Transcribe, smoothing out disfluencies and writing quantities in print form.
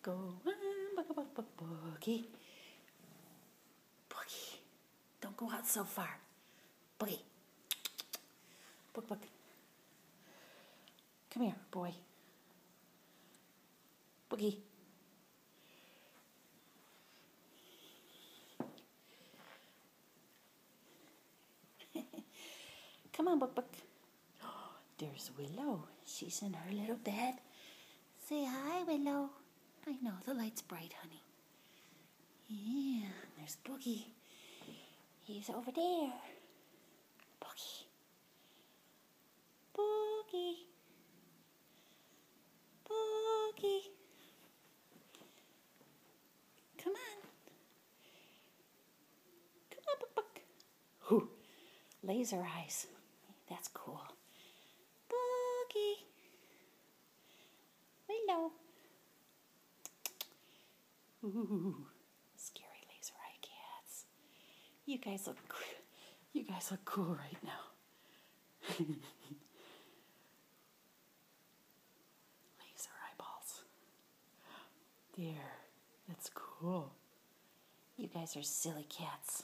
go on, boogie. Boogie. Don't go out so far. Boogie. Book. Come here, boy. Boogie. Come on, Book. There's Willow. She's in her little bed. Say hi, Willow. I know, the light's bright, honey. Yeah, there's Boogie. He's over there. Boogie. Boogie. Boogie. Come on. Come on, Book. Whew. Laser eyes. That's cool. Boogie. Willow. Ooh, scary laser eye cats. You guys look cool right now. Laser eyeballs. There. That's cool. You guys are silly cats.